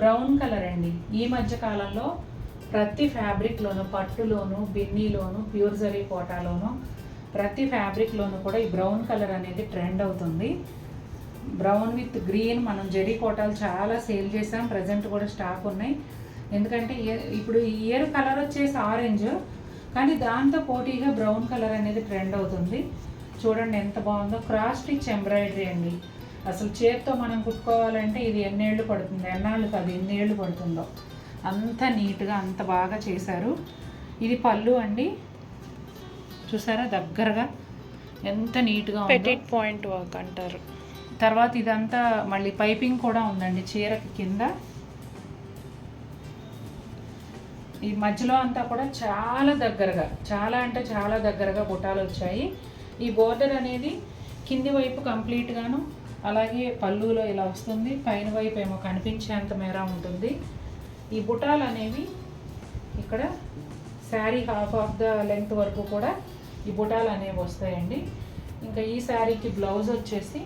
Brown colour అండి. ఈ మధ్య కాలంలో ప్రతి ఫ్యాబ్రిక్లోను, పట్టులోను, బిన్నీలోను, ప్యూర్ జరీ కోటాలోను, ప్రతి ఫ్యాబ్రిక్లోను కూడా ఈ బ్రౌన్ కలర్ అనేది ట్రెండ్ అవుతుంది. బ్రౌన్ విత్ గ్రీన్ మనం జరీ కోటాలు చాలా సేల్ చేసాం. ప్రజెంట్ కూడా స్టాక్ ఉన్నాయి. ఎందుకంటే ఇప్పుడు ఇయర్ కలర్ వచ్చేసి ఆరెంజ్, కానీ దాంతో పోటీగా బ్రౌన్ కలర్ అనేది ట్రెండ్ అవుతుంది. చూడండి ఎంత బాగుందో. క్రాస్ స్టిచ్ ఎంబ్రాయిడరీ అండి. అసలు చేతితో మనం కుట్టుకోవాలంటే ఇది ఎన్నేళ్ళు పడుతుంది, ఎన్నాళ్ళు కాదు ఎన్నేళ్ళు పడుతుందో, అంత నీట్గా అంత బాగా చేశారు. ఇది పళ్ళు అండి, చూసారా దగ్గరగా ఎంత నీట్గా పెటిట్ పాయింట్ వర్క్ అంటారు. తర్వాత ఇదంతా మళ్ళీ పైపింగ్ కూడా ఉందండి చీరకి కింద. ఈ మధ్యలో అంతా కూడా చాలా దగ్గరగా, చాలా అంటే చాలా దగ్గరగా బుటాలు వచ్చాయి. ఈ బోర్డర్ అనేది కింది వైపు కంప్లీట్గాను, అలాగే పళ్ళులో ఇలా వస్తుంది, పైన వైపు ఏమో కనిపించేంత మేర ఉంటుంది. ఈ బుటాలు అనేవి ఇక్కడ sari half of the length వరకు కూడా ఈ బుటాలు అనేవి వస్తాయండి. ఇంకా ఈ శారీకి బ్లౌజ్ వచ్చేసి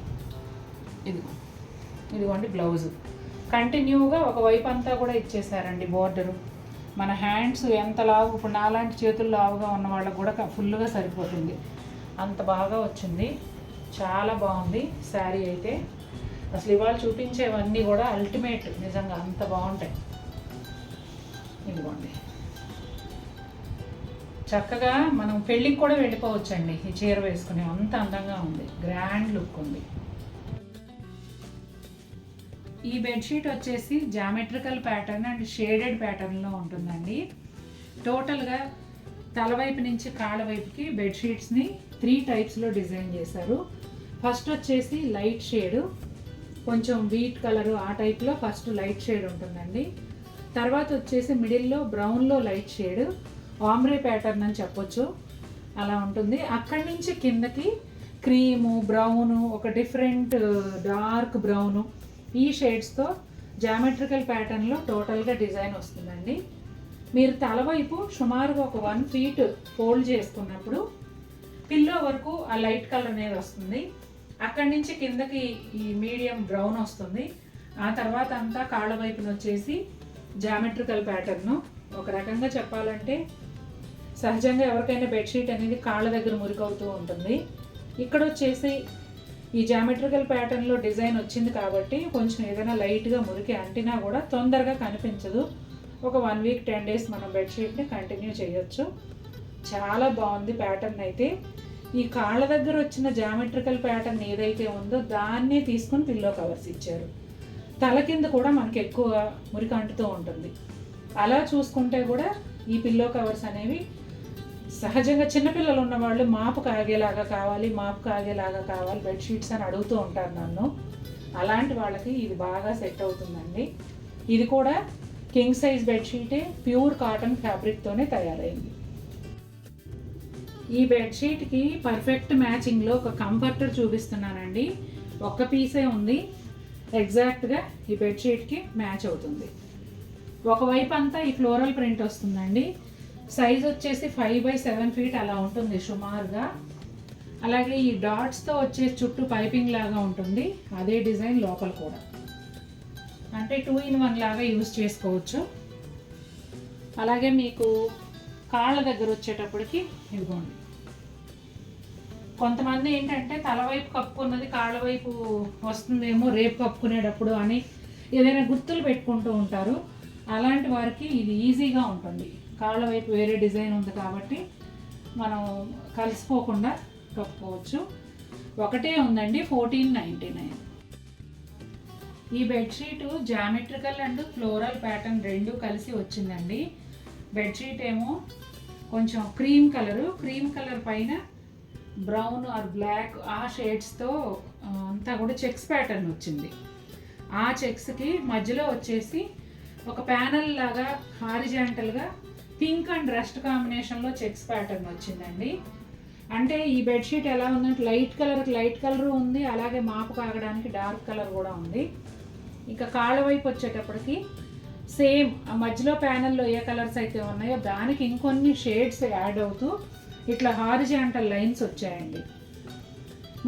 ఇదిగోండి బ్లౌజు కంటిన్యూగా ఒకవైపు అంతా కూడా ఇచ్చేసారండి బోర్డరు. మన హ్యాండ్స్ ఎంత లావు, ఇప్పుడు నాలాంటి చేతులు లావుగా ఉన్న వాళ్ళకు కూడా ఫుల్గా సరిపోతుంది, అంత బాగా వచ్చింది. చాలా బాగుంది శారీ అయితే. అసలు ఇవాళ చూపించేవన్నీ కూడా అల్టిమేట్, నిజంగా అంత బాగుంటాయి. ఇదిగోండి చక్కగా మనం పెళ్ళికి కూడా వెళ్ళిపోవచ్చండి ఈ చీర వేసుకుని, అంత అందంగా ఉంది, గ్రాండ్ లుక్ ఉంది. ఈ బెడ్షీట్ వచ్చేసి జామెట్రికల్ ప్యాటర్న్ అండ్ షేడెడ్ ప్యాటర్న్లో ఉంటుందండి. టోటల్గా తలవైపు నుంచి కాళ్ళ వైపుకి బెడ్షీట్స్ని 3 టైప్స్లో డిజైన్ చేశారు. ఫస్ట్ వచ్చేసి లైట్ షేడు, కొంచెం వీట్ కలరు ఆ టైప్లో ఫస్ట్ లైట్ షేడ్ ఉంటుందండి. తర్వాత వచ్చేసి మిడిల్లో బ్రౌన్లో లైట్ షేడ్, ఆమ్రే ప్యాటర్న్ అని చెప్పొచ్చు, అలా ఉంటుంది. అక్కడి నుంచి కిందకి క్రీము, బ్రౌను, ఒక డిఫరెంట్ డార్క్ బ్రౌను, ఈ షేడ్స్తో జామెట్రికల్ ప్యాటర్న్లో టోటల్గా డిజైన్ వస్తుందండి. మీరు తలవైపు సుమారుగా ఒక 1 feet ఫోల్డ్ చేసుకున్నప్పుడు పిల్లో వరకు ఆ లైట్ కలర్ అనేది వస్తుంది. అక్కడి నుంచి కిందకి ఈ మీడియం బ్రౌన్ వస్తుంది. ఆ తర్వాత అంతా కాళ్ళ వైపున వచ్చేసి జామెట్రికల్ ప్యాటర్ను. ఒక రకంగా చెప్పాలంటే సహజంగా ఎవరికైనా బెడ్షీట్ అనేది కాళ్ళ దగ్గర మురికవుతూ ఉంటుంది. ఇక్కడ వచ్చేసి ఈ జామెట్రికల్ ప్యాటర్న్లో డిజైన్ వచ్చింది కాబట్టి కొంచెం ఏదైనా లైట్గా మురికి అంటినా కూడా తొందరగా కనిపించదు. ఒక 1 week 10 days మనం బెడ్షీట్ని కంటిన్యూ చేయొచ్చు. చాలా బాగుంది ప్యాటర్న్ అయితే. ఈ కాళ్ళ దగ్గర వచ్చిన జామెట్రికల్ ప్యాటర్న్ ఏదైతే ఉందో దాన్నే తీసుకుని పిల్లో కవర్స్ ఇచ్చారు. తల కింద కూడా మనకి ఎక్కువ మురికి అంటుతూ ఉంటుంది. అలా చూసుకుంటే కూడా ఈ పిల్లో కవర్స్ అనేవి సహజంగా చిన్నపిల్లలు ఉన్నవాళ్ళు మాపు కాగేలాగా కావాలి బెడ్షీట్స్ అని అడుగుతూ ఉంటారు నన్ను. అలాంటి వాళ్ళకి ఇది బాగా సెట్ అవుతుందండి. ఇది కూడా కింగ్ సైజ్ బెడ్షీటే, ప్యూర్ కాటన్ ఫ్యాబ్రిక్తోనే తయారైంది. ఈ బెడ్షీట్కి పర్ఫెక్ట్ మ్యాచింగ్లో ఒక కంఫర్టర్ చూపిస్తున్నానండి. ఒక్క పీసే ఉంది, ఎగ్జాక్ట్గా ఈ బెడ్షీట్కి మ్యాచ్ అవుతుంది. ఒకవైపు అంతా ఈ ఫ్లోరల్ ప్రింట్ వస్తుందండి. సైజ్ వచ్చేసి 5x7 feet అలా ఉంటుంది సుమారుగా. అలాగే ఈ డాట్స్తో వచ్చే చుట్టూ పైపింగ్ లాగా ఉంటుంది, అదే డిజైన్ లోపల కూడా, అంటే 2-in-1 లాగా యూజ్ చేసుకోవచ్చు. అలాగే మీకు కాళ్ళ దగ్గర వచ్చేటప్పటికి ఇదిగోండి, కొంతమంది ఏంటంటే తలవైపు కప్పుకున్నది కాళ్ళ వైపు వస్తుందేమో రేపు కప్పుకునేటప్పుడు అని ఏదైనా గుర్తులు పెట్టుకుంటూ ఉంటారు. అలాంటి వారికి ఇది ఈజీగా ఉంటుంది. కాళ్ళ వైపు వేరే డిజైన్ ఉంది కాబట్టి మనం కలిసిపోకుండా కప్పుకోవచ్చు. ఒకటే ఉందండి, 1499. ఈ bedsheet geometrical and floral pattern రెండు కలిసి వచ్చిందండి. బెడ్షీట్ ఏమో కొంచెం క్రీమ్ కలర్ పైన బ్రౌన్ ఆర్ బ్లాక్ ఆ షేడ్స్తో అంతా కూడా చెక్స్ ప్యాటర్న్ వచ్చింది. ఆ చెక్స్కి మధ్యలో వచ్చేసి ఒక ప్యానల్ లాగా హారిజాంటల్గా పింక్ అండ్ రస్ట్ కాంబినేషన్లో చెక్స్ ప్యాటర్న్ వచ్చిందండి. అంటే ఈ బెడ్షీట్ ఎలా ఉందంటే లైట్ కలర్ ఉంది, అలాగే మాపు కాగడానికి డార్క్ కలర్ కూడా ఉంది. ఇంకా కాళ్ళ వైపు వచ్చేటప్పటికి సేమ్ ఆ మధ్యలో ప్యానల్లో ఏ కలర్స్ అయితే ఉన్నాయో దానికి ఇంకొన్ని షేడ్స్ యాడ్ అవుతూ ఇట్లా హారిజాంటల్ లైన్స్ వచ్చాయండి.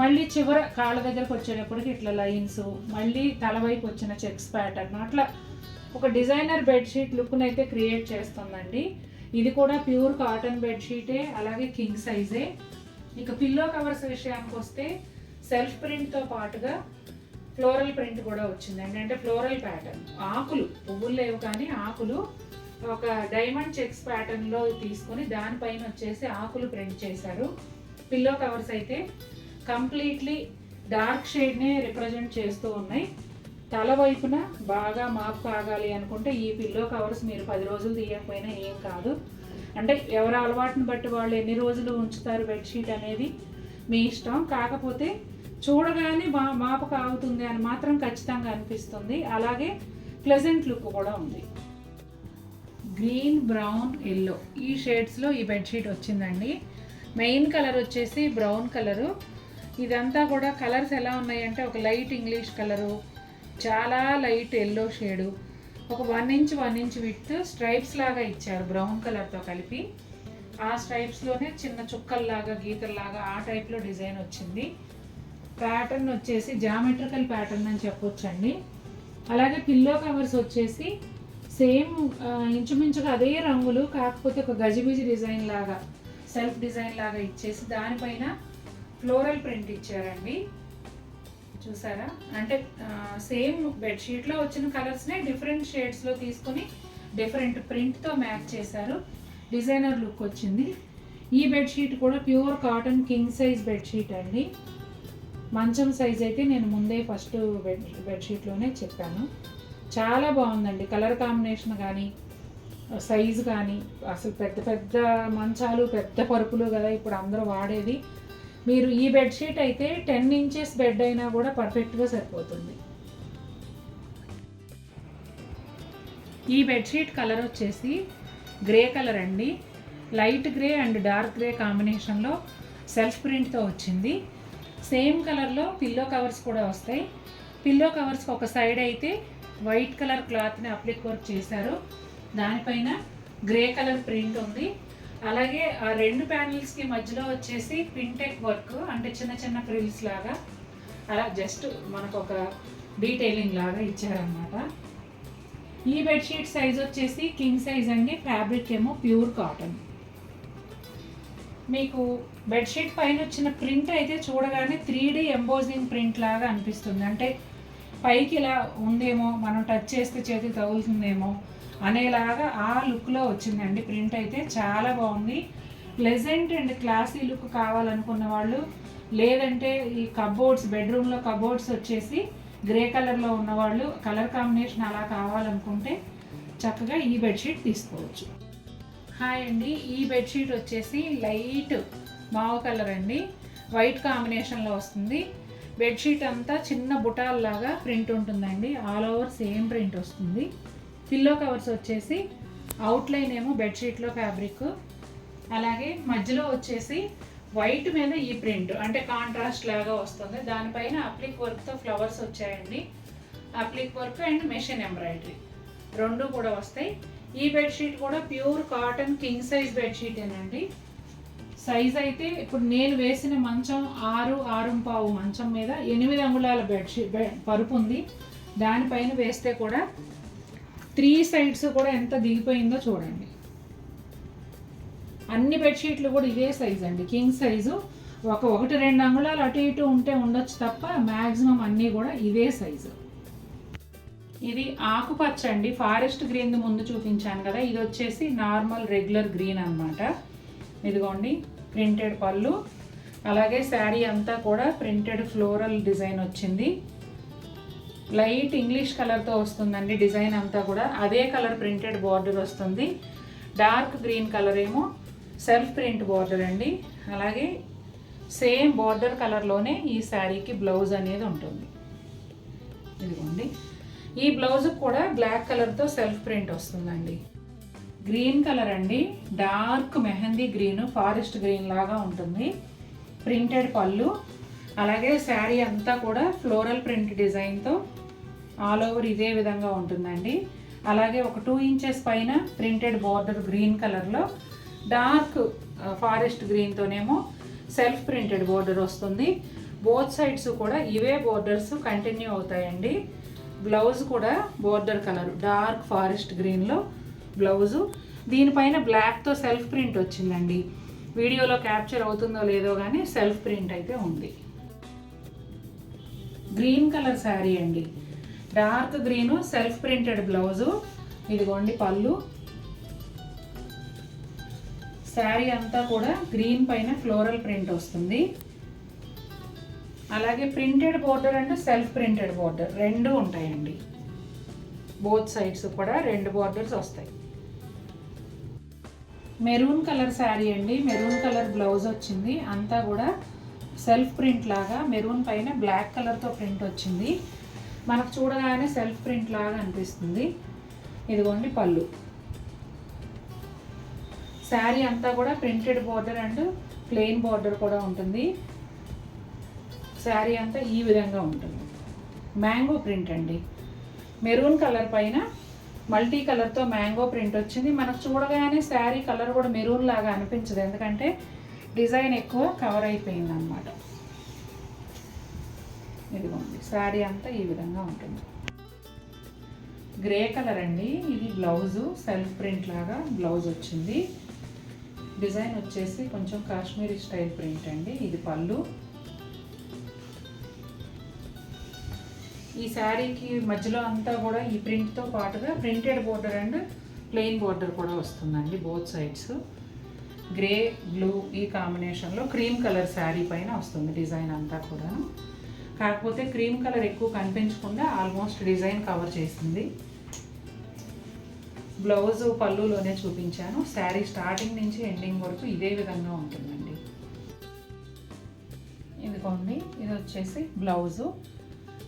మళ్ళీ చివర కాళ్ళ దగ్గరకు వచ్చేటప్పటికి ఇట్లా లైన్స్, మళ్ళీ తల వైపు వచ్చిన చెక్స్ ప్యాటర్న్, అట్లా ఒక డిజైనర్ బెడ్షీట్ లుక్ని అయితే క్రియేట్ చేస్తుందండి. ఇది కూడా ప్యూర్ కాటన్ బెడ్షీటే, అలాగే కింగ్ సైజే. ఇక పిల్లో కవర్స్ విషయానికి వస్తే సెల్ఫ్ ప్రింట్తో పాటుగా ఫ్లోరల్ ప్రింట్ కూడా వచ్చిందండి. అంటే ఫ్లోరల్ ప్యాటర్న్, ఆకులు, పువ్వులు లేవు కానీ ఆకులు ఒక డైమండ్ చెక్స్ ప్యాటర్న్లో తీసుకొని దానిపైన వచ్చేసి ఆకులు ప్రింట్ చేశారు. పిల్లో కవర్స్ అయితే కంప్లీట్లీ డార్క్ షేడ్నే రిప్రజెంట్ చేస్తూ ఉన్నాయి. తల వైపున బాగా మాపు కాగాలి అనుకుంటే ఈ పిల్లో కవర్స్ మీరు 10 రోజులు తీయకపోయినా ఏం కాదు. అంటే ఎవరి అలవాటుని బట్టి వాళ్ళు ఎన్ని రోజులు ఉంచుతారు బెడ్షీట్ అనేది మీ ఇష్టం. కాకపోతే చూడగానే మాపు కాగుతుంది అని మాత్రం ఖచ్చితంగా అనిపిస్తుంది. అలాగే ప్లెజెంట్ లుక్ కూడా ఉంది. గ్రీన్, బ్రౌన్, ఎల్లో ఈ షేడ్స్లో ఈ బెడ్షీట్ వచ్చిందండి. మెయిన్ కలర్ వచ్చేసి బ్రౌన్ కలరు. ఇదంతా కూడా కలర్స్ ఎలా ఉన్నాయంటే ఒక లైట్ ఇంగ్లీష్ కలరు, చాలా లైట్ ఎల్లో షేడు, ఒక 1 ఇంచ్ 1 ఇంచ్ విత్ స్ట్రైప్స్ లాగా ఇచ్చారు బ్రౌన్ కలర్తో కలిపి. ఆ స్ట్రైప్స్లోనే చిన్న చుక్కల్లాగా గీతల్లాగా ఆ టైప్లో డిజైన్ వచ్చింది. ప్యాటర్న్ వచ్చేసి జామెట్రికల్ ప్యాటర్న్ అని చెప్పొచ్చండి. అలాగే పిల్లో కవర్స్ వచ్చేసి సేమ్ ఇంచుమించుగా అదే రంగులు, కాకపోతే ఒక గజిబిజి డిజైన్ లాగా సెల్ఫ్ డిజైన్ లాగా ఇచ్చేసి దానిపైన ఫ్లోరల్ ప్రింట్ ఇచ్చారండి. చూసారా? అంటే సేమ్ బెడ్షీట్లో వచ్చిన కలర్స్నే డిఫరెంట్ షేడ్స్లో తీసుకొని డిఫరెంట్ ప్రింట్తో మ్యాచ్ చేశారు. డిజైనర్ లుక్ వచ్చింది. ఈ బెడ్షీట్ కూడా pure cotton king size bedsheet అండి. మంచం సైజ్ అయితే నేను ముందే ఫస్ట్ బెడ్షీట్లోనే చెప్పాను. చాలా బాగుందండి. కలర్ కాంబినేషన్ కానీ సైజు కానీ, అసలు పెద్ద పెద్ద మంచాలు, పెద్ద పరుపులు కదా ఇప్పుడు అందరూ వాడేది. మీరు ఈ బెడ్షీట్ అయితే 10 ఇంచెస్ బెడ్ అయినా కూడా పర్ఫెక్ట్గా సరిపోతుంది. ఈ బెడ్షీట్ కలర్ వచ్చేసి గ్రే కలర్ అండి. Light grey and dark grey కాంబినేషన్లో సెల్ఫ్ ప్రింట్తో వచ్చింది. సేమ్ కలర్లో పిల్లో కవర్స్ కూడా వస్తాయి. పిల్లో కవర్స్కి ఒక సైడ్ అయితే వైట్ కలర్ క్లాత్ని అప్లిక్ వర్క్ చేశారు. దానిపైన గ్రే కలర్ ప్రింట్ ఉంది. అలాగే ఆ 2 ప్యానెల్స్కి మధ్యలో వచ్చేసి పింటెక్ వర్క్, అంటే చిన్న చిన్న ఫ్రిల్స్ లాగా అలా జస్ట్ మనకు ఒక డీటెయిలింగ్ లాగా ఇచ్చారనమాట. ఈ బెడ్షీట్ సైజ్ వచ్చేసి కింగ్ సైజ్ అండి. ఫ్యాబ్రిక్ ఏమో ప్యూర్ కాటన్. మీకు బెడ్షీట్ పైన వచ్చిన ప్రింట్ అయితే చూడగానే 3D ఎంబోజింగ్ ప్రింట్ లాగా అనిపిస్తుంది. అంటే పైకి ఇలా ఉందేమో, మనం టచ్ చేస్తే చేతికి తగులుతుందేమో అనేలాగా ఆ లుక్లో వచ్చిందండి. ప్రింట్ అయితే చాలా బాగుంది. ప్లెజెంట్ అండ్ క్లాసీ లుక్ కావాలనుకున్న వాళ్ళు, లేదంటే ఈ కబోర్డ్స్, బెడ్రూమ్లో కబోర్డ్స్ వచ్చేసి గ్రే కలర్లో ఉన్నవాళ్ళు, కలర్ కాంబినేషన్ అలా కావాలనుకుంటే చక్కగా ఈ బెడ్షీట్ తీసుకోవచ్చు. హాయ్ అండి. ఈ బెడ్షీట్ వచ్చేసి లైట్ మావు కలర్ అండి. వైట్ కాంబినేషన్లో వస్తుంది. బెడ్షీట్ అంతా చిన్న బుటాల్లాగా ప్రింట్ ఉంటుందండి. ఆల్ ఓవర్ సేమ్ ప్రింట్ వస్తుంది. పిల్లో కవర్స్ వచ్చేసి అవుట్లైన్ ఏమో బెడ్షీట్లో ఫ్యాబ్రిక్, అలాగే మధ్యలో వచ్చేసి వైట్ మీద ఈ ప్రింట్ అంటే కాంట్రాస్ట్ లాగా వస్తుంది. దానిపైన అప్లిక్ వర్క్తో ఫ్లవర్స్ వచ్చాయండి. Applique work and machine embroidery 2 కూడా వస్తాయి. ఈ బెడ్షీట్ కూడా ప్యూర్ కాటన్ కింగ్ సైజ్ బెడ్షీటేనండి. సైజ్ అయితే ఇప్పుడు నేను వేసిన మంచం 6.5 మంచం మీద 8 అంగుళాల బెడ్షీట్ పరుపు ఉంది. దానిపైన వేస్తే కూడా 3 సైడ్స్ కూడా ఎంత దిగిపోయిందో చూడండి. అన్ని బెడ్షీట్లు కూడా ఇదే సైజ్ అండి, కింగ్ సైజు. 1-2 అంగుళాలు అటు ఇటు ఉంటే ఉండొచ్చు తప్ప మ్యాక్సిమం అన్నీ కూడా ఇదే సైజు. ఇది ఆకుపచ్చ అండి. ఫారెస్ట్ గ్రీన్ ముందు చూపించాను కదా, ఇది వచ్చేసి నార్మల్ రెగ్యులర్ గ్రీన్ అనమాట. ఇదిగోండి ప్రింటెడ్ పళ్ళు, అలాగే శారీ అంతా కూడా ప్రింటెడ్ ఫ్లోరల్ డిజైన్ వచ్చింది. లైట్ ఇంగ్లీష్ కలర్తో వస్తుందండి డిజైన్ అంతా కూడా. అదే కలర్ ప్రింటెడ్ బార్డర్ వస్తుంది. డార్క్ గ్రీన్ కలర్ ఏమో సెల్ఫ్ ప్రింట్ బార్డర్ అండి. అలాగే సేమ్ బార్డర్ కలర్లోనే ఈ శారీకి బ్లౌజ్ అనేది ఉంటుంది. ఇదిగోండి ఈ బ్లౌజ్ కూడా బ్లాక్ కలర్తో సెల్ఫ్ ప్రింట్ వస్తుందండి. గ్రీన్ కలర్ అండి, dark mehndi green, forest green లాగా ఉంటుంది. ప్రింటెడ్ పళ్ళు, అలాగే శారీ అంతా కూడా ఫ్లోరల్ ప్రింట్ డిజైన్తో ఆల్ ఓవర్ ఇదే విధంగా ఉంటుందండి. అలాగే ఒక 2 ఇంచెస్ పైన ప్రింటెడ్ బార్డర్ గ్రీన్ కలర్లో, డార్క్ ఫారెస్ట్ గ్రీన్తోనేమో సెల్ఫ్ ప్రింటెడ్ బార్డర్ వస్తుంది. బోత్ సైడ్స్ కూడా ఇవే బోర్డర్స్ కంటిన్యూ అవుతాయండి. బ్లౌజ్ కూడా బోర్డర్ కలర్ డార్క్ ఫారెస్ట్ గ్రీన్లో బ్లౌజు. దీనిపైన బ్లాక్తో సెల్ఫ్ ప్రింట్ వచ్చిందండి. వీడియోలో క్యాప్చర్ అవుతుందో లేదో కానీ సెల్ఫ్ ప్రింట్ అయితే ఉంది. గ్రీన్ కలర్ శారీ అండి, dark green self printed blouse. ఇదిగోండి పళ్ళు. శారీ అంతా కూడా గ్రీన్ పైన ఫ్లోరల్ ప్రింట్ వస్తుంది. అలాగే printed border and self printed border రెండు ఉంటాయండి. బోత్ సైడ్స్ కూడా 2 బోర్డర్స్ వస్తాయి. మెరూన్ కలర్ శారీ అండి, మెరూన్ కలర్ బ్లౌజ్ వచ్చింది. అంతా కూడా సెల్ఫ్ ప్రింట్ లాగా మెరూన్ పైన బ్లాక్ కలర్తో ప్రింట్ వచ్చింది. మనకు చూడగానే సెల్ఫ్ ప్రింట్ లాగా అనిపిస్తుంది. ఇదిగోండి పళ్ళు. శారీ అంతా కూడా printed border and plain border కూడా ఉంటుంది. శారీ అంతా ఈ విధంగా ఉంటుంది. మ్యాంగో ప్రింట్ అండి, మెరూన్ కలర్ పైన మల్టీ కలర్తో మ్యాంగో ప్రింట్ వచ్చింది. మనకు చూడగానే శారీ కలర్ కూడా మెరూన్ లాగా అనిపించదు, ఎందుకంటే డిజైన్ ఎక్కువ కవర్ అయిపోయింది అన్నమాట. ఇదిగోండి శారీ అంతా ఈ విధంగా ఉంటుంది. గ్రే కలర్ అండి, ఇది బ్లౌజు సెల్ఫ్ ప్రింట్ లాగా బ్లౌజ్ వచ్చింది. డిజైన్ వచ్చేసి కొంచెం కాశ్మీరీ స్టైల్ ప్రింట్ అండి. ఇది పళ్ళు. ఈ శారీకి మధ్యలో అంతా కూడా ఈ ప్రింట్తో పాటుగా printed border and plain border కూడా వస్తుందండి బోత్ సైడ్స్. గ్రే బ్లూ ఈ కాంబినేషన్లో క్రీమ్ కలర్ శారీ పైన వస్తుంది డిజైన్ అంతా కూడా. కాకపోతే క్రీమ్ కలర్ ఎక్కువ కనిపించకుండా ఆల్మోస్ట్ డిజైన్ కవర్ చేసింది. బ్లౌజ్ పళ్ళులోనే చూపించాను. శారీ స్టార్టింగ్ నుంచి ఎండింగ్ వరకు ఇదే విధంగా ఉంటుందండి. ఇదిగోండి ఇది వచ్చేసి బ్లౌజు.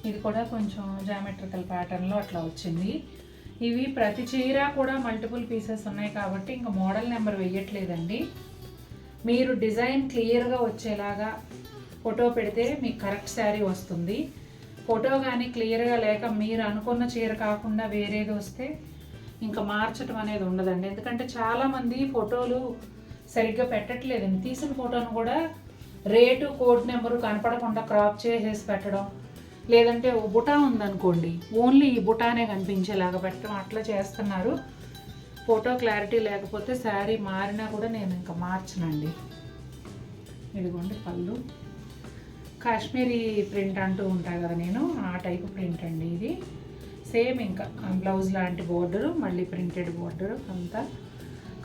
ఇది కూడా కొంచెం జామెట్రికల్ ప్యాటర్న్లో అట్లా వచ్చింది. ఇవి ప్రతి చీర కూడా మల్టిపుల్ పీసెస్ ఉన్నాయి కాబట్టి ఇంకా మోడల్ నెంబర్ వేయట్లేదండి. మీరు డిజైన్ క్లియర్గా వచ్చేలాగా ఫోటో పెడితే మీకు కరెక్ట్ శారీ వస్తుంది. ఫోటో కానీ క్లియర్గా లేక మీరు అనుకున్న చీర కాకుండా వేరేది వస్తే ఇంకా మార్చడం అనేది ఉండదండి. ఎందుకంటే చాలామంది ఫోటోలు సరిగ్గా పెట్టట్లేదండి. తీసిన ఫోటోను కూడా రేటు కోడ్ నెంబరు కనపడకుండా క్రాప్ చేసేసి పెట్టడం, లేదంటే బుటా ఉందనుకోండి ఓన్లీ ఈ బుటానే కనిపించేలాగా పెట్టడం అట్లా చేస్తున్నారు. ఫోటో క్లారిటీ లేకపోతే శారీ మారినా కూడా నేను ఇంకా మార్చనండి. ఇదిగోండి పళ్ళు. కాశ్మీరీ ప్రింట్ అంటూ ఉంటాయి కదా, నేను ఆ టైపు ప్రింట్ అండి ఇది. సేమ్ ఇంకా బ్లౌజ్ లాంటి బోర్డరు, మళ్ళీ ప్రింటెడ్ బోర్డరు అంతా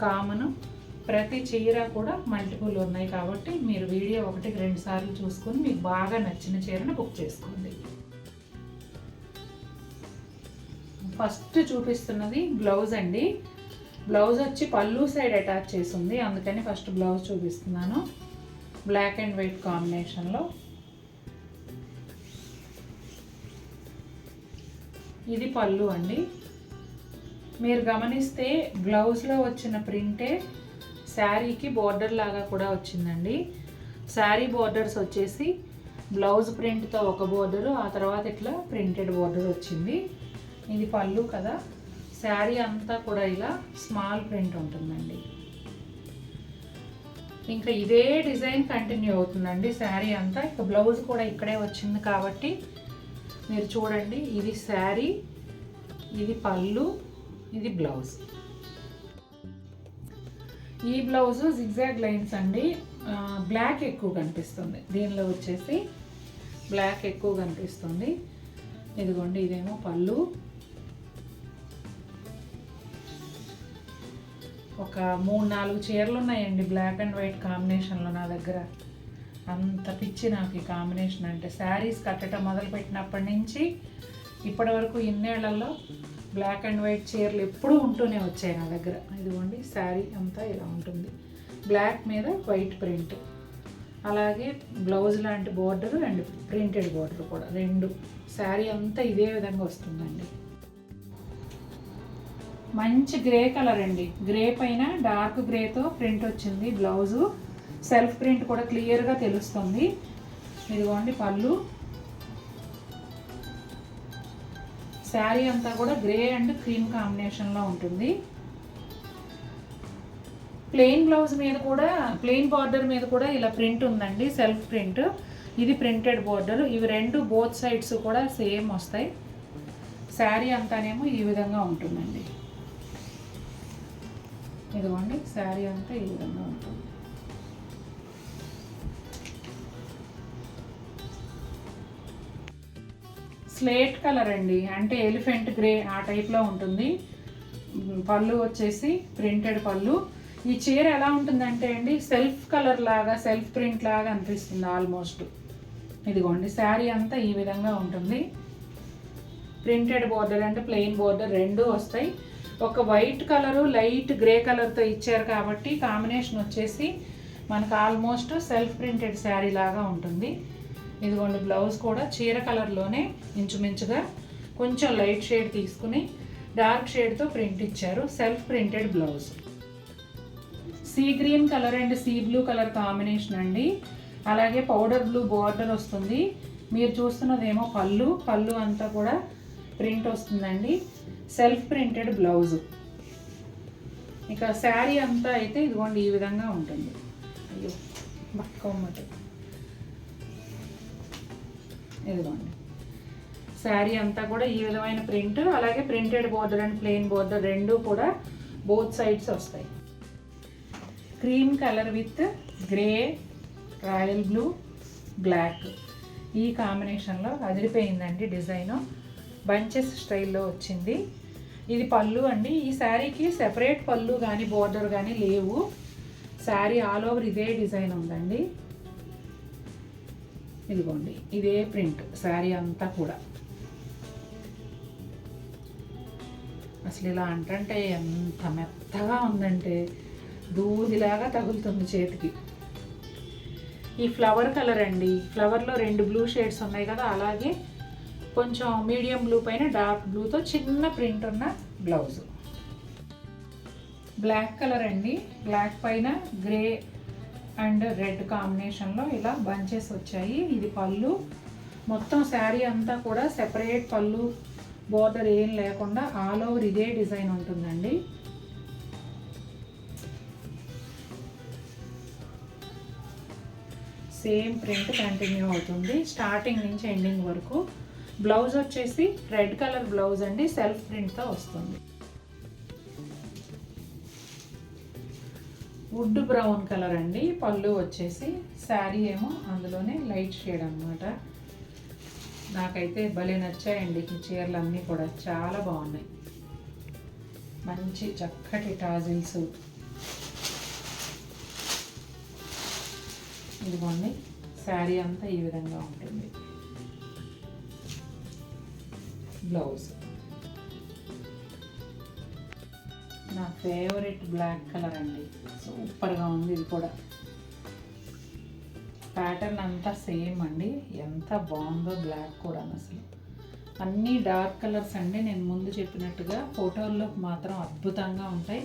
కామను. ప్రతి చీర కూడా మల్టిపుల్ ఉన్నాయి కాబట్టి మీరు వీడియో 1-2 సార్లు చూసుకొని మీకు బాగా నచ్చిన చీరను బుక్ చేసుకోండి. ఫస్ట్ చూపిస్తున్నది బ్లౌజ్ అండి. బ్లౌజ్ వచ్చి పళ్ళు సైడ్ అటాచ్ చేసి ఉంది, అందుకని ఫస్ట్ బ్లౌజ్ చూపిస్తున్నాను. బ్లాక్ అండ్ వైట్ కాంబినేషన్లో. ఇది పళ్ళు అండి. మీరు గమనిస్తే బ్లౌజ్లో వచ్చిన ప్రింటే శారీకి బోర్డర్ లాగా కూడా వచ్చిందండి. శారీ బోర్డర్స్ వచ్చేసి బ్లౌజ్ ప్రింట్తో ఒక బోర్డరు, ఆ తర్వాత ఇట్లా ప్రింటెడ్ బోర్డర్ వచ్చింది. ఇది పళ్ళు కదా. శారీ అంతా కూడా ఇలా స్మాల్ ప్రింట్ ఉంటుందండి. ఇంకా ఇదే డిజైన్ కంటిన్యూ అవుతుందండి శారీ అంతా. ఇక బ్లౌజ్ కూడా ఇక్కడే వచ్చింది కాబట్టి మీరు చూడండి. ఇది శారీ, ఇది పళ్ళు, ఇది బ్లౌజ్. ఈ బ్లౌజ్ జిగ్జాగ్ లైన్స్ అండి. బ్లాక్ ఎక్కువ కనిపిస్తుంది దీనిలో, వచ్చేసి బ్లాక్ ఎక్కువ కనిపిస్తుంది. ఇదిగోండి ఇదేమో పళ్ళు. ఒక 3-4 చీరలు ఉన్నాయండి బ్లాక్ అండ్ వైట్ కాంబినేషన్లో నా దగ్గర. అంత పిచ్చి నాకు ఈ కాంబినేషన్ అంటే. శారీస్ కట్టడం మొదలుపెట్టినప్పటి నుంచి ఇప్పటి వరకు ఇన్నేళ్లలో బ్లాక్ అండ్ వైట్ చీరలు ఎప్పుడూ ఉంటూనే వచ్చాయి నా దగ్గర. ఇదిగోండి శారీ అంతా ఇలా ఉంటుంది, బ్లాక్ మీద వైట్ ప్రింట్. అలాగే బ్లౌజ్ లాంటి బోర్డరు అండ్ ప్రింటెడ్ బోర్డర్ కూడా రెండు. శారీ అంతా ఇదే విధంగా వస్తుందండి. మంచి గ్రే కలర్ అండి. గ్రే పైన డార్క్ గ్రేతో ప్రింట్ వచ్చింది బ్లౌజు. సెల్ఫ్ ప్రింట్ కూడా క్లియర్గా తెలుస్తుంది. ఇదిగోండి పళ్ళు. శారీ అంతా కూడా గ్రే అండ్ క్రీమ్ కాంబినేషన్లో ఉంటుంది. ప్లెయిన్ బ్లౌజ్ మీద కూడా, ప్లెయిన్ బార్డర్ మీద కూడా ఇలా ప్రింట్ ఉందండి, సెల్ఫ్ ప్రింట్. ఇది ప్రింటెడ్ బార్డర్. ఇవి రెండు బోత్ సైడ్స్ కూడా సేమ్ వస్తాయి. శారీ అంతానేమో ఈ విధంగా ఉంటుందండి. ఇదిగోండి శారీ అంతా ఈ విధంగా ఉంటుంది. స్లేట్ కలర్ అండి, అంటే ఎలిఫెంట్ గ్రే ఆ టైప్లో ఉంటుంది. పళ్ళు వచ్చేసి ప్రింటెడ్ పళ్ళు. ఈ చీర ఎలా ఉంటుందంటే అండి సెల్ఫ్ కలర్ లాగా, సెల్ఫ్ ప్రింట్ లాగా అనిపిస్తుంది ఆల్మోస్ట్. ఇదిగోండి శారీ అంతా ఈ విధంగా ఉంటుంది. ప్రింటెడ్ బోర్డర్ అంటే ప్లెయిన్ బోర్డర్ రెండూ వస్తాయి. ఒక వైట్ కలరు లైట్ గ్రే కలర్తో ఇచ్చారు కాబట్టి కాంబినేషన్ వచ్చేసి మనకు ఆల్మోస్ట్ సెల్ఫ్ ప్రింటెడ్ శారీ లాగా ఉంటుంది. ఇదిగోండి బ్లౌజ్ కూడా చీర కలర్లోనే ఇంచుమించుగా కొంచెం లైట్ షేడ్ తీసుకుని డార్క్ షేడ్తో ప్రింట్ ఇచ్చారు. Self printed blouse. Sea green colour and sea blue colour combination అండి. అలాగే పౌడర్ బ్లూ బార్డర్ వస్తుంది. మీరు చూస్తున్నదేమో పళ్ళు అంతా కూడా ప్రింట్ వస్తుందండి. Self printed blouse. ఇక శారీ అంతా అయితే ఇదిగోండి ఈ విధంగా ఉంటుంది. అయ్యో బక్కమ్మట. ఇదిగోండి శారీ అంతా కూడా ఈ విధమైన ప్రింట్, అలాగే printed border and plain border రెండూ కూడా బోత్ సైడ్స్ వస్తాయి. Cream colour with grey, royal blue, black ఈ కాంబినేషన్లో అదిరిపోయిందండి. డిజైన్ బంచెస్ స్టైల్లో వచ్చింది. ఇది పళ్ళు అండి. ఈ శారీకి సెపరేట్ పళ్ళు కానీ బోర్డర్ కానీ లేవు. శారీ ఆల్ ఓవర్ ఇదే డిజైన్ ఉందండి. ఇదిగోండి ఇదే ప్రింట్ శారీ అంతా కూడా. అసలు ఇలా అంటే ఎంత మెత్తగా ఉందంటే దూదిలాగా తగులుతుంది చేతికి. ఈ ఫ్లవర్ కలర్ అండి. ఫ్లవర్లో 2 బ్లూ షేడ్స్ ఉన్నాయి కదా, అలాగే కొంచెం మీడియం బ్లూ పైన డార్క్ బ్లూతో చిన్న ప్రింట్ ఉన్న బ్లౌజ్. బ్లాక్ కలర్ అండి. బ్లాక్ పైన గ్రే అండ్ రెడ్ కాంబినేషన్లో ఇలా బంచెస్ వచ్చాయి. ఇది పళ్ళు. మొత్తం శారీ అంతా కూడా సెపరేట్ పళ్ళు బోర్డర్ ఏం లేకుండా ఆల్ ఓవర్ ఇదే డిజైన్ ఉంటుందండి. సేమ్ ప్రింట్ కంటిన్యూ అవుతుంది స్టార్టింగ్ నుంచి ఎండింగ్ వరకు. బ్లౌజ్ వచ్చేసి రెడ్ కలర్ బ్లౌజ్ అండి, సెల్ఫ్ ప్రింట్తో వస్తుంది. వుడ్ బ్రౌన్ కలర్ అండి. పళ్ళు వచ్చేసి శారీ ఏమో అందులోనే లైట్ షేడ్ అన్నమాట. నాకైతే భలే నచ్చాయండి ఈ చీరలు అన్నీ కూడా, చాలా బాగున్నాయి. మంచి చక్కటి టాజిల్స్. ఇదిగోండి శారీ అంతా ఈ విధంగా ఉంటుంది. బ్లౌజ్ నా ఫేవరెట్ బ్లాక్ కలర్ అండి, సూపర్గా ఉంది. ఇది కూడా ప్యాటర్న్ అంతా సేమ్ అండి, ఎంత బాగుందో. బ్లాక్ కూడా అసలు అన్నీ డార్క్ కలర్స్ అండి. నేను ముందు చెప్పినట్టుగా ఫోటోల్లో మాత్రం అద్భుతంగా ఉంటాయి.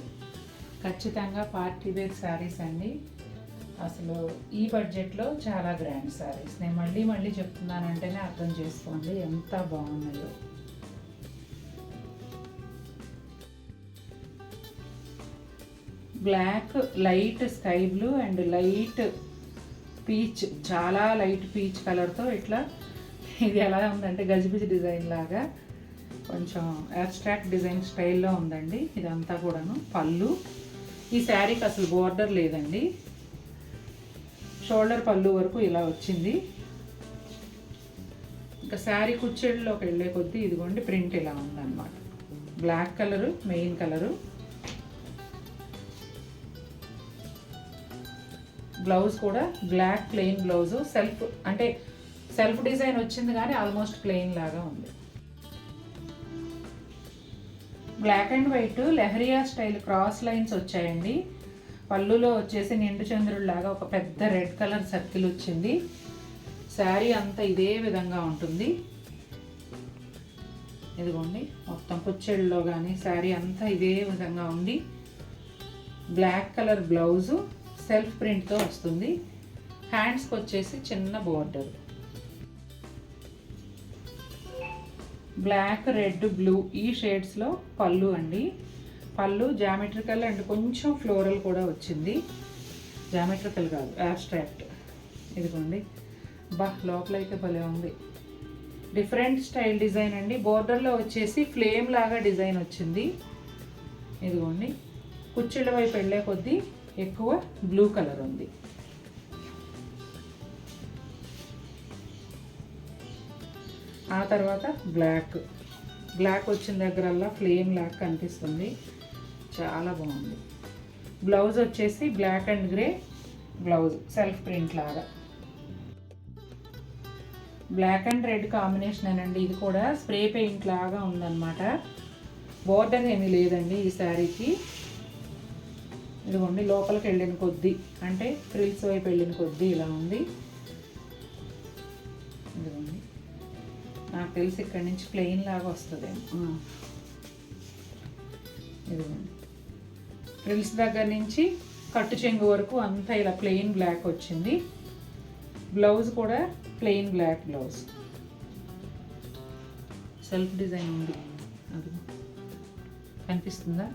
ఖచ్చితంగా పార్టీ వేర్ శారీస్ అండి. అసలు ఈ బడ్జెట్లో చాలా గ్రాండ్ శారీస్. నేను మళ్ళీ చెప్తున్నానంటేనే అర్థం చేసుకోండి ఎంత బాగున్నాయో. Black, light sky blue and light peach, చాలా లైట్ పీచ్ కలర్తో ఇట్లా ఇది ఎలా ఉందంటే గజిబిజి డిజైన్ లాగా కొంచెం అబ్స్ట్రాక్ట్ డిజైన్ స్టైల్లో ఉందండి ఇదంతా కూడాను. పళ్ళు. ఈ శారీకి అసలు బోర్డర్ లేదండి, షోల్డర్ పళ్ళు వరకు ఇలా వచ్చింది. ఇంకా శారీ కుచ్చెళ్ళలోకి వెళ్ళే కొద్దీ ఇదిగోండి ప్రింట్ ఇలా ఉందన్నమాట. Black colour main colour. Blouse కూడా black plain blouse. Self design వచ్చింది కానీ ఆల్మోస్ట్ ప్లెయిన్ లాగా ఉంది. Black and white leheriya style cross lines వచ్చాయండి. పళ్ళులో వచ్చేసి నిండు చంద్రుడిలాగా ఒక పెద్ద రెడ్ కలర్ సర్కిల్ వచ్చింది. శారీ అంతా ఇదే విధంగా ఉంటుంది. ఇదిగోండి మొత్తం కుచ్చెళ్ళలో కానీ శారీ అంతా ఇదే విధంగా ఉంది. బ్లాక్ కలర్ బ్లౌజు సెల్ఫ్ ప్రింట్తో వస్తుంది. హ్యాండ్స్కి వచ్చేసి చిన్న బోర్డర్. బ్లాక్, రెడ్, బ్లూ ఈ షేడ్స్లో పళ్ళు అండి. పళ్ళు జామెట్రికల్ అండ్ కొంచెం ఫ్లోరల్ కూడా వచ్చింది. జామెట్రికల్ కాదు, అబ్స్ట్రాక్ట్. ఇదిగోండి లోపలైతే భలే ఉంది. డిఫరెంట్ స్టైల్ డిజైన్ అండి. బోర్డర్లో వచ్చేసి ఫ్లేమ్ లాగా డిజైన్ వచ్చింది. ఇదిగోండి, కుచ్చిళ్ళ వైపు వెళ్ళే కొద్దీ ఎక్కువ బ్లూ కలర్ ఉంది. ఆ తర్వాత బ్లాక్ వచ్చిన దగ్గరల్లా ఫ్లేమ్ లాగా కనిపిస్తుంది. చాలా బాగుంది. బ్లౌజ్ వచ్చేసి black and grey blouse, self print లాగా. బ్లాక్ అండ్ రెడ్ కాంబినేషన్ అండి. ఇది కూడా స్ప్రే పెయింట్ లాగా ఉందన్నమాట. బోర్డర్ ఏమీ లేదండి ఈ శారీకి. ఇదిగోండి, లోపలికి వెళ్ళిన కొద్దీ అంటే ఫ్రిల్స్ వైపు వెళ్ళిన కొద్దీ ఇలా ఉంది. ఇదిగోండి, నాకు తెలిసి ఇక్కడి నుంచి ప్లెయిన్ లాగా వస్తుందేమో. ఇదిగోండి, ఫ్రిల్స్ దగ్గర నుంచి కట్టు చెంగు వరకు అంతా ఇలా ప్లెయిన్ బ్లాక్ వచ్చింది. బ్లౌజ్ కూడా plain black blouse, self design ఉంది. అది కనిపిస్తుందా?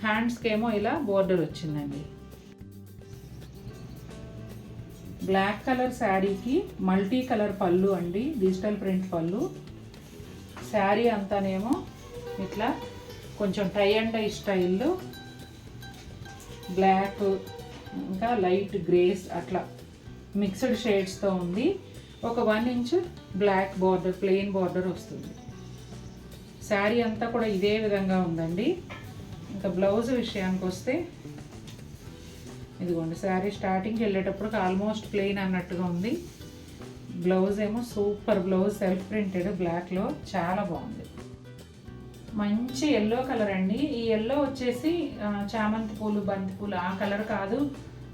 హ్యాండ్స్కి ఏమో ఇలా బోర్డర్ వచ్చిందండి. బ్లాక్ కలర్ శారీకి మల్టీ కలర్ పళ్ళు అండి, డిజిటల్ ప్రింట్ పళ్ళు. శారీ అంతానేమో ఇట్లా కొంచెం టై అండ్ డై స్టైల్లో బ్లాక్ ఇంకా లైట్ గ్రేస్ అట్లా మిక్స్డ్ షేడ్స్తో ఉంది. ఒక 1 inch black border, plain border వస్తుంది. శారీ అంతా కూడా ఇదే విధంగా ఉందండి. ఇంకా బ్లౌజ్ విషయానికి వస్తే ఇదిగోండి, శారీ స్టార్టింగ్కి వెళ్ళేటప్పుడు ఆల్మోస్ట్ ప్లెయిన్ అన్నట్టుగా ఉంది. బ్లౌజ్ ఏమో సూపర్ బ్లౌజ్, సెల్ఫ్ ప్రింటెడ్ బ్లాక్లో చాలా బాగుంది. మంచి ఎల్లో కలర్ అండి. ఈ ఎల్లో వచ్చేసి చామంతి పూలు, బంతి పూలు ఆ కలర్ కాదు,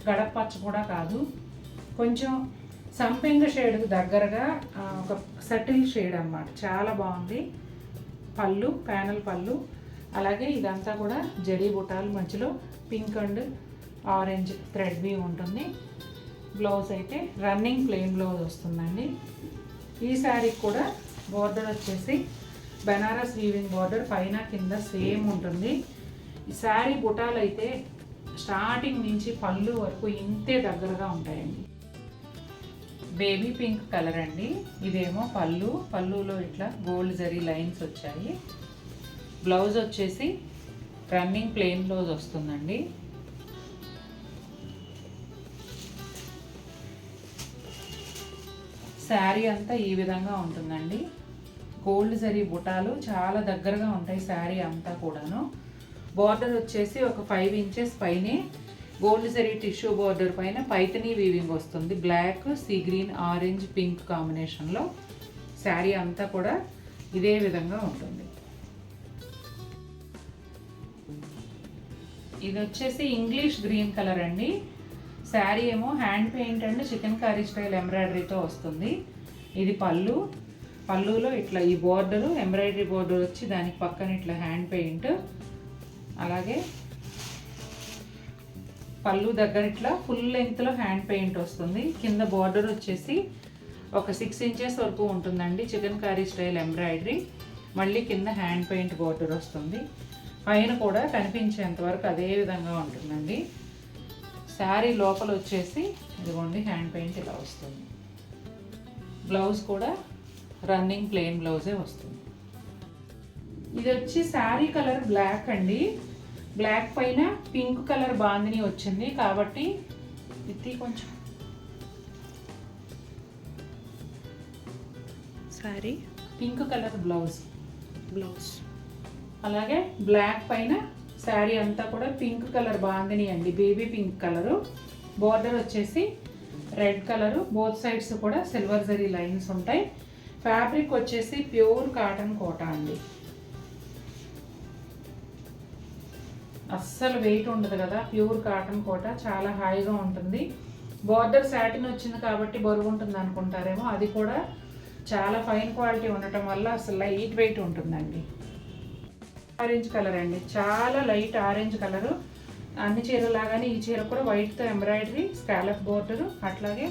గడప పచ్చ కూడా కాదు. కొంచెం సంపెంగ షేడ్కి దగ్గరగా ఒక సటిల్ షేడ్ అన్నమాట. చాలా బాగుంది. పళ్ళు, ప్యానల్ పళ్ళు. అలాగే ఇదంతా కూడా జరీ బుటాలు, మధ్యలో pink and orange thread weave ఉంటుంది. బ్లౌజ్ అయితే రన్నింగ్ ప్లెయిన్ బ్లౌజ్ వస్తుందండి. ఈ శారీకి కూడా బోర్డర్ వచ్చేసి బెనారస్ వీవింగ్ బోర్డర్, పైన కింద సేమ్ ఉంటుంది. ఈ శారీ బుటాలు అయితే స్టార్టింగ్ నుంచి పళ్ళు వరకు ఇంతే దగ్గరగా ఉంటాయండి. బేబీ పింక్ కలర్ అండి. ఇదేమో పళ్ళులో ఇట్లా గోల్డ్ జరీ లైన్స్ వచ్చాయి. బ్లౌజ్ వచ్చేసి రన్నింగ్ ప్లెయిన్ బ్లౌజ్ వస్తుందండి. శారీ అంతా ఈ విధంగా ఉంటుందండి. గోల్డ్ జరీ బుటాలు చాలా దగ్గరగా ఉంటాయి శారీ అంతా కూడాను. బార్డర్ వచ్చేసి ఒక 5 ఇంచెస్ పైనే గోల్డ్ జరీ టిష్యూ బార్డర్ పైన పైతనీ వీవింగ్ వస్తుంది. Black, sea green, orange, pink కాంబినేషన్లో శారీ అంతా కూడా ఇదే విధంగా ఉంటుంది. ఇది వచ్చేసి ఇంగ్లీష్ గ్రీన్ కలర్ అండి. శారీ ఏమో hand paint and chikankari style ఎంబ్రాయిడరీతో వస్తుంది. ఇది పళ్ళులో ఇట్లా ఈ బోర్డరు ఎంబ్రాయిడరీ బోర్డర్ వచ్చి దానికి పక్కన ఇట్లా హ్యాండ్ పెయింట్. అలాగే పళ్ళు దగ్గర ఇట్లా ఫుల్ లెంగ్త్లో హ్యాండ్ పెయింట్ వస్తుంది. కింద బార్డర్ వచ్చేసి ఒక 6 ఇంచెస్ వరకు ఉంటుందండి, చికెన్ కర్రీ స్టైల్ ఎంబ్రాయిడరీ. మళ్ళీ కింద హ్యాండ్ పెయింట్ బార్డర్ వస్తుంది. పైన కూడా కనిపించేంత వరకు అదే విధంగా ఉంటుందండి. శారీ లోపల వచ్చేసి ఇదిగోండి హ్యాండ్ పెయింట్ ఇలా వస్తుంది. బ్లౌజ్ కూడా రన్నింగ్ ప్లెయిన్ బ్లౌజే వస్తుంది. ఇది వచ్చి శారీ కలర్ బ్లాక్ అండి. బ్లాక్ పైన పింక్ కలర్ బాందిని వచ్చింది కాబట్టి ఇది కొంచెం శారీ పింక్ కలర్ బ్లౌజ్. అలాగే బ్లాక్ పైన శారీ అంతా కూడా పింక్ కలర్ బాందిని అండి, బేబీ పింక్ కలరు. బార్డర్ వచ్చేసి రెడ్ కలరు, బోత్ సైడ్స్ కూడా సిల్వర్ జరీ లైన్స్ ఉంటాయి. ఫ్యాబ్రిక్ వచ్చేసి ప్యూర్ కాటన్ కోటా అండి. అస్సలు వెయిట్ ఉండదు కదా, ప్యూర్ కాటన్ కోట, చాలా హాయిగా ఉంటుంది. బార్డర్ సాటిన్ వచ్చింది కాబట్టి బరువు ఉంటుంది అనుకుంటారేమో, అది కూడా చాలా ఫైన్ క్వాలిటీ ఉండటం వల్ల అసలు లైట్ వెయిట్ ఉంటుందండి. ఆరెంజ్ కలర్ అండి, చాలా లైట్ ఆరెంజ్ కలరు. అన్ని చీరలాగానే ఈ చీర కూడా వైట్తో ఎంబ్రాయిడరీ, స్కాలప్ బోర్డరు, అట్లాగే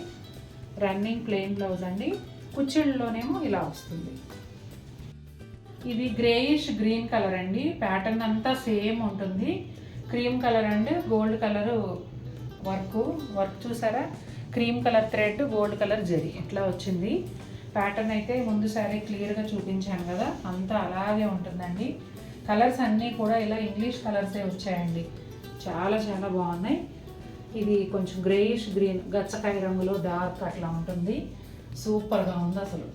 రన్నింగ్ ప్లెయిన్ బ్లౌజ్ అండి. కుచ్చిళ్ళలోనేమో ఇలా వస్తుంది. ఇది గ్రేయిష్ గ్రీన్ కలర్ అండి. ప్యాటర్న్ అంతా సేమ్ ఉంటుంది. Cream colour and gold colour work చూసారా, cream colour thread, gold colour zari ఇట్లా వచ్చింది. ప్యాటర్న్ అయితే ముందు సారీ క్లియర్గా చూపించాను కదా, అంతా అలాగే ఉంటుందండి. కలర్స్ అన్నీ కూడా ఇలా ఇంగ్లీష్ కలర్సే వచ్చాయండి, చాలా చాలా బాగున్నాయి. ఇది కొంచెం గ్రేయిష్ గ్రీన్ గచ్చకాయ రంగులో డార్క్ అట్లా ఉంటుంది, సూపర్గా ఉంది అసలు.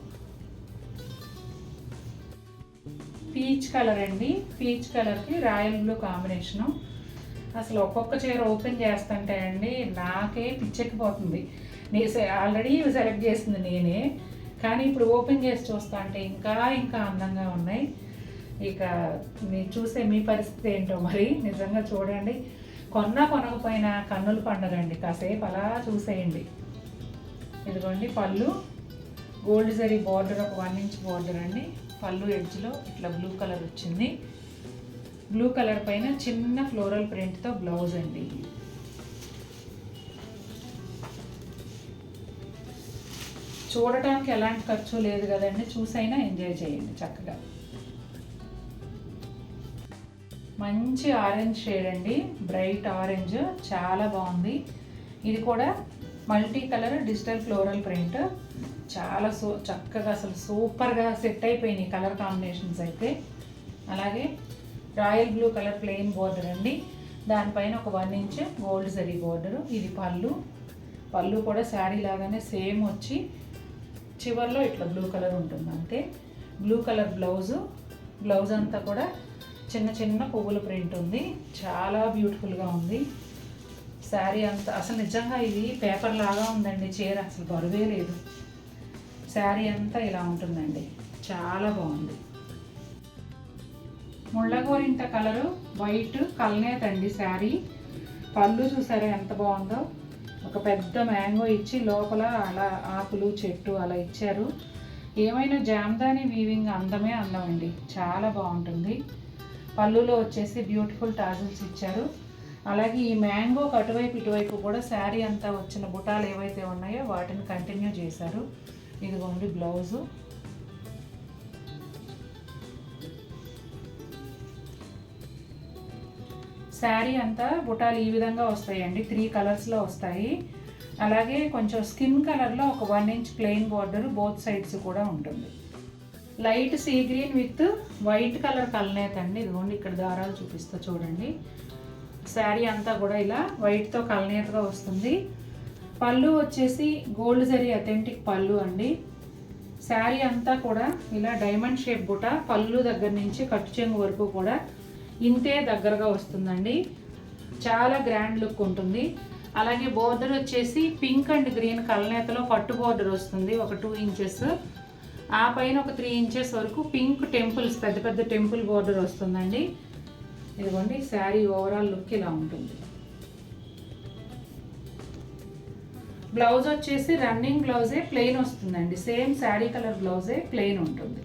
పీచ్ కలర్ అండి, పీచ్ కలర్కి రాయల్ బ్లూ కాంబినేషను. అసలు ఒక్కొక్క చీర ఓపెన్ చేస్తుంటే అండి నాకే పిచ్చెక్కిపోతుంది. ఆల్రెడీ సెలెక్ట్ చేసింది నేనే, కానీ ఇప్పుడు ఓపెన్ చేసి చూస్తా అంటే ఇంకా ఇంకా అందంగా ఉన్నాయి. ఇక మీరు చూసే మీ పరిస్థితి ఏంటో మరి, నిజంగా చూడండి. కొనకపోయినా కన్నుల పండుగ అండి, కాసేపు అలా చూసేయండి. ఇదిగోండి పళ్ళు, గోల్డ్ జరీ బార్డర్, ఒక 1 ఇంచ్ బార్డర్ అండి. పళ్ళు ఎడ్జ్లో ఇట్లా బ్లూ కలర్ వచ్చింది. బ్లూ కలర్ పైన చిన్న ఫ్లోరల్ ప్రింట్తో బ్లౌజ్ అండి. చూడటానికి ఎలాంటి ఖర్చు లేదు కదండి, చూసైనా ఎంజాయ్ చేయండి చక్కగా. మంచి ఆరెంజ్ షేడ్ అండి, బ్రైట్ ఆరెంజ్, చాలా బాగుంది. ఇది కూడా multi colour digital floral print, చాలా చక్కగా అసలు సూపర్గా సెట్ అయిపోయినాయి కలర్ కాంబినేషన్స్ అయితే. అలాగే royal blue colour plain border అండి, దానిపైన ఒక 1 ఇంచ్ గోల్డ్ జరీ బోర్డరు. ఇది పళ్ళు కూడా శారీ లాగానే సేమ్ వచ్చి చివర్లో ఇట్లా బ్లూ కలర్ ఉంటుంది అంతే. బ్లూ కలర్ బ్లౌజ్ అంతా కూడా చిన్న చిన్న పువ్వుల ప్రింట్ ఉంది, చాలా బ్యూటిఫుల్గా ఉంది. శారీ అంతా అసలు నిజంగా ఇది పేపర్ లాగా ఉందండి చీర, అసలు బరువే లేదు. శారీ అంతా ఇలా ఉంటుందండి, చాలా బాగుంది. ముళ్ళగోరింట కలరు వైట్ కల్నేత్ అండి శారీ. పళ్ళు చూసారా ఎంత బాగుందో, ఒక పెద్ద మ్యాంగో ఇచ్చి లోపల అలా ఆకులు చెట్టు అలా ఇచ్చారు. ఏమైనా జామ్దాని వీవింగ్ అందమే అందం అండి, చాలా బాగుంటుంది. పళ్ళులో వచ్చేసి బ్యూటిఫుల్ టాజిల్స్ ఇచ్చారు. అలాగే ఈ మ్యాంగోకి అటువైపు ఇటువైపు కూడా శారీ అంతా వచ్చిన బుటాలు ఏవైతే ఉన్నాయో వాటిని కంటిన్యూ చేశారు. ఇదిగోండి బ్లౌజు. శారీ అంతా బుటాలు ఈ విధంగా వస్తాయండి, 3 కలర్స్లో వస్తాయి. అలాగే కొంచెం స్కిన్ కలర్లో ఒక 1 inch plain border both sides కూడా ఉంటుంది. Light sea green with white colour కల్నేత్ అండి. ఇదిగోండి ఇక్కడ దారాలు చూపిస్తా చూడండి. శారీ అంతా కూడా ఇలా వైట్తో కల్నేత్గా వస్తుంది. పళ్ళు వచ్చేసి గోల్డ్ జరీ అథెంటిక్ పళ్ళు అండి. శారీ అంతా కూడా ఇలా డైమండ్ షేప్ బుట్ట, పళ్ళు దగ్గర నుంచి కట్టు చెంగు వరకు కూడా ఇంతే దగ్గరగా వస్తుందండి, చాలా గ్రాండ్ లుక్ ఉంటుంది. అలాగే బోర్డర్ వచ్చేసి పింక్ అండ్ గ్రీన్ కల్నేతలో పట్టు బోర్డర్ వస్తుంది, ఒక 2 ఇంచెస్. ఆ పైన ఒక 3 ఇంచెస్ వరకు పింక్ టెంపుల్స్, పెద్ద పెద్ద టెంపుల్ బోర్డర్ వస్తుందండి. ఇదిగోండి శారీ ఓవరాల్ లుక్ ఇలా ఉంటుంది. బ్లౌజ్ వచ్చేసి రన్నింగ్ బ్లౌజే ప్లెయిన్ వస్తుందండి, సేమ్ శారీ కలర్ బ్లౌజే ప్లెయిన్ ఉంటుంది.